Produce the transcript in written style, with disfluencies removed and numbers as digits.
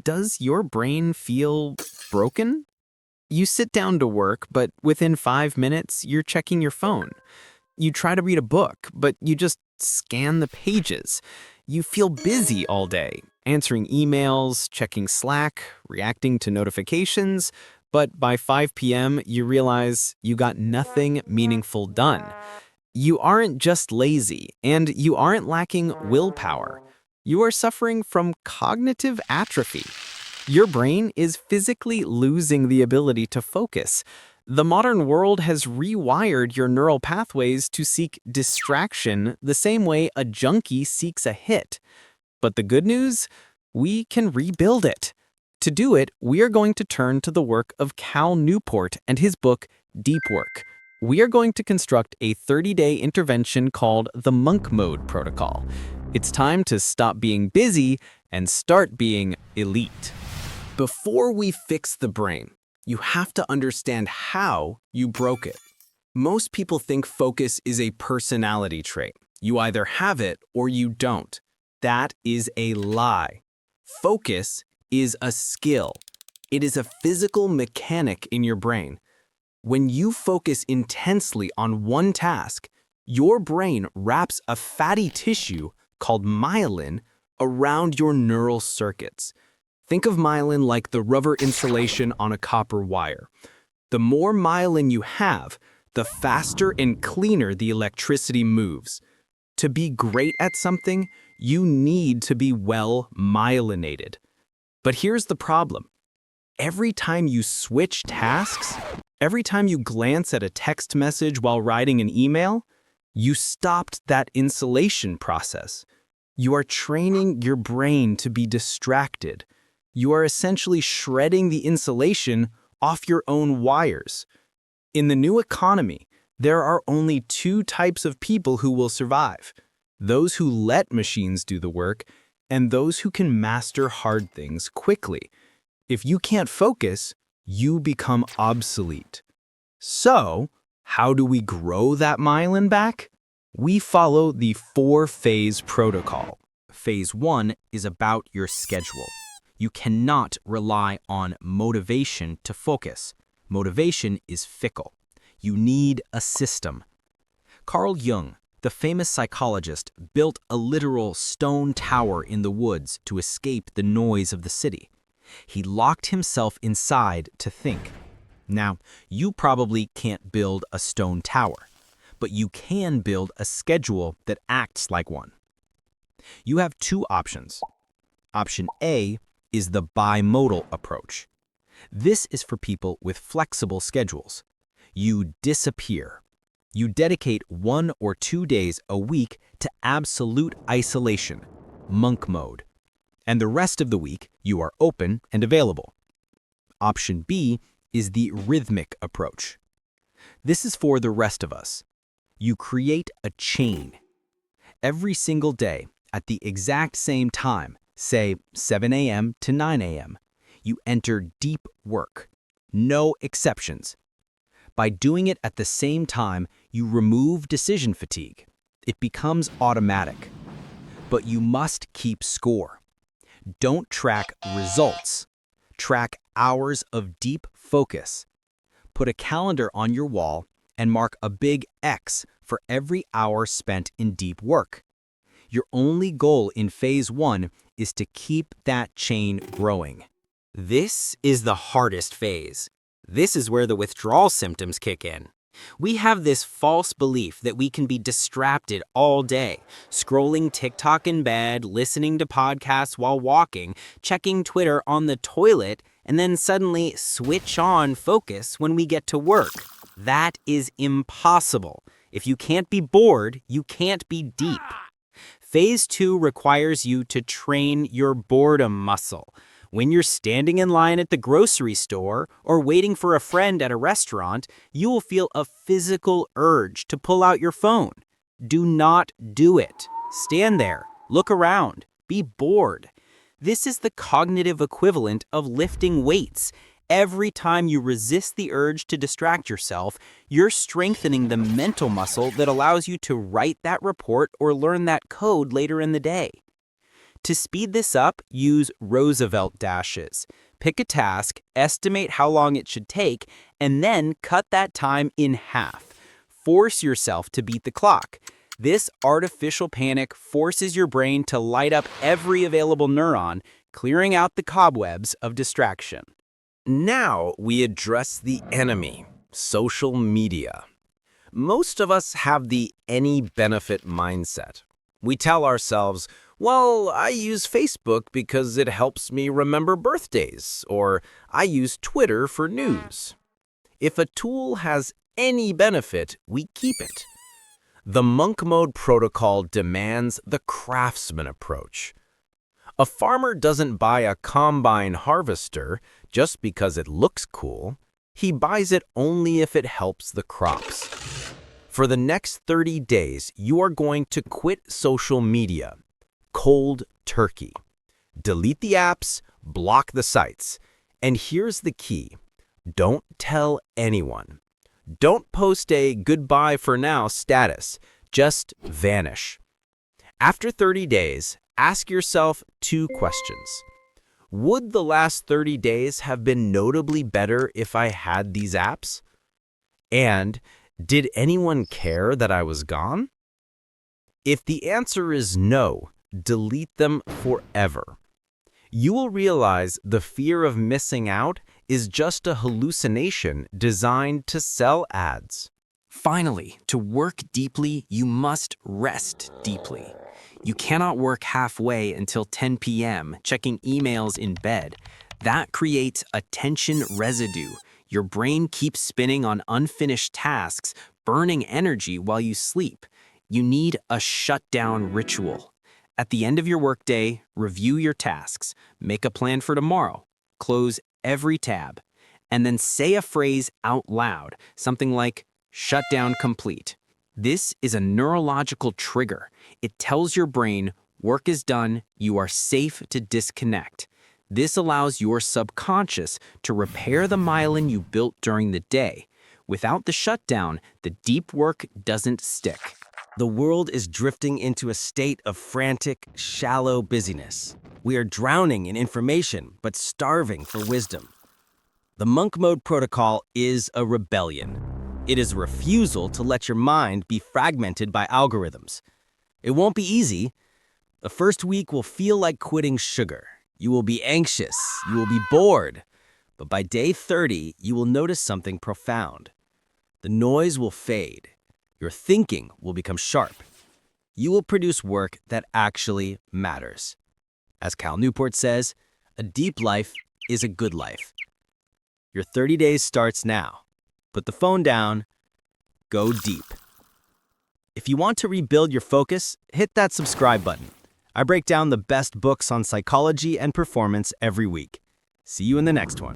Does your brain feel broken? You sit down to work, but within 5 minutes, you're checking your phone. You try to read a book, but you just scan the pages. You feel busy all day, answering emails, checking Slack, reacting to notifications, but by 5 p.m., you realize you got nothing meaningful done. You aren't just lazy, and you aren't lacking willpower. You are suffering from cognitive atrophy. Your brain is physically losing the ability to focus. The modern world has rewired your neural pathways to seek distraction the same way a junkie seeks a hit. But the good news? We can rebuild it. To do it, we are going to turn to the work of Cal Newport and his book, Deep Work. We are going to construct a 30-day intervention called the Monk Mode Protocol. It's time to stop being busy and start being elite. Before we fix the brain, you have to understand how you broke it. Most people think focus is a personality trait. You either have it or you don't. That is a lie. Focus is a skill. It is a physical mechanic in your brain. When you focus intensely on one task, your brain wraps a fatty tissue called myelin around your neural circuits. Think of myelin like the rubber insulation on a copper wire. The more myelin you have, the faster and cleaner the electricity moves. To be great at something, you need to be well myelinated. But here's the problem. Every time you switch tasks, every time you glance at a text message while writing an email, you stopped that insulation process. You are training your brain to be distracted. You are essentially shredding the insulation off your own wires. In the new economy, there are only two types of people who will survive: those who let machines do the work and those who can master hard things quickly. If you can't focus, you become obsolete. So, how do we grow that myelin back? We follow the 4-phase protocol. Phase 1 is about your schedule. You cannot rely on motivation to focus. Motivation is fickle. You need a system. Carl Jung, the famous psychologist, built a literal stone tower in the woods to escape the noise of the city. He locked himself inside to think. Now, you probably can't build a stone tower, but you can build a schedule that acts like one. You have two options. Option A is the bimodal approach. This is for people with flexible schedules. You disappear. You dedicate 1 or 2 days a week to absolute isolation, monk mode. And the rest of the week, you are open and available. Option B is the rhythmic approach. This is for the rest of us. You create a chain. Every single day, at the exact same time, say 7 a.m. to 9 a.m., you enter deep work. No exceptions. By doing it at the same time, you remove decision fatigue. It becomes automatic. But you must keep score. Don't track results. Track hours of deep focus. Put a calendar on your wall and mark a big X for every hour spent in deep work. Your only goal in phase 1 is to keep that chain growing. This is the hardest phase. This is where the withdrawal symptoms kick in. We have this false belief that we can be distracted all day, scrolling TikTok in bed, listening to podcasts while walking, checking Twitter on the toilet, and then suddenly switch on focus when we get to work. That is impossible. If you can't be bored, you can't be deep. Phase 2 requires you to train your boredom muscle. When you're standing in line at the grocery store or waiting for a friend at a restaurant, you will feel a physical urge to pull out your phone. Do not do it. Stand there, look around, be bored. This is the cognitive equivalent of lifting weights. Every time you resist the urge to distract yourself, you're strengthening the mental muscle that allows you to write that report or learn that code later in the day. To speed this up, use Roosevelt dashes. Pick a task, estimate how long it should take, and then cut that time in half. Force yourself to beat the clock. This artificial panic forces your brain to light up every available neuron, clearing out the cobwebs of distraction. Now we address the enemy, social media. Most of us have the any benefit mindset. We tell ourselves, well, I use Facebook because it helps me remember birthdays, or I use Twitter for news. If a tool has any benefit, we keep it. The monk mode protocol demands the craftsman approach. A farmer doesn't buy a combine harvester just because it looks cool. He buys it only if it helps the crops. For the next 30 days, you are going to quit social media. Cold turkey. Delete the apps, block the sites. And here's the key. Don't tell anyone. Don't post a goodbye for now status. Just vanish. After 30 days, ask yourself 2 questions. Would the last 30 days have been notably better if I had these apps? And did anyone care that I was gone? If the answer is no, delete them forever. You will realize the fear of missing out is just a hallucination designed to sell ads. Finally, to work deeply, you must rest deeply. You cannot work halfway until 10 p.m., checking emails in bed. That creates attention residue. Your brain keeps spinning on unfinished tasks, burning energy while you sleep. You need a shutdown ritual. At the end of your workday, review your tasks, make a plan for tomorrow, close every tab, and then say a phrase out loud, something like, "Shutdown complete." This is a neurological trigger. It tells your brain, work is done, you are safe to disconnect. This allows your subconscious to repair the myelin you built during the day. Without the shutdown, the deep work doesn't stick. The world is drifting into a state of frantic, shallow busyness. We are drowning in information, but starving for wisdom. The monk mode protocol is a rebellion. It is a refusal to let your mind be fragmented by algorithms. It won't be easy. The first week will feel like quitting sugar. You will be anxious. You will be bored. But by day 30, you will notice something profound. The noise will fade. Your thinking will become sharp. You will produce work that actually matters. As Cal Newport says, a deep life is a good life. Your 30 days starts now. Put the phone down. Go deep. If you want to rebuild your focus, hit that subscribe button. I break down the best books on psychology and performance every week. See you in the next one.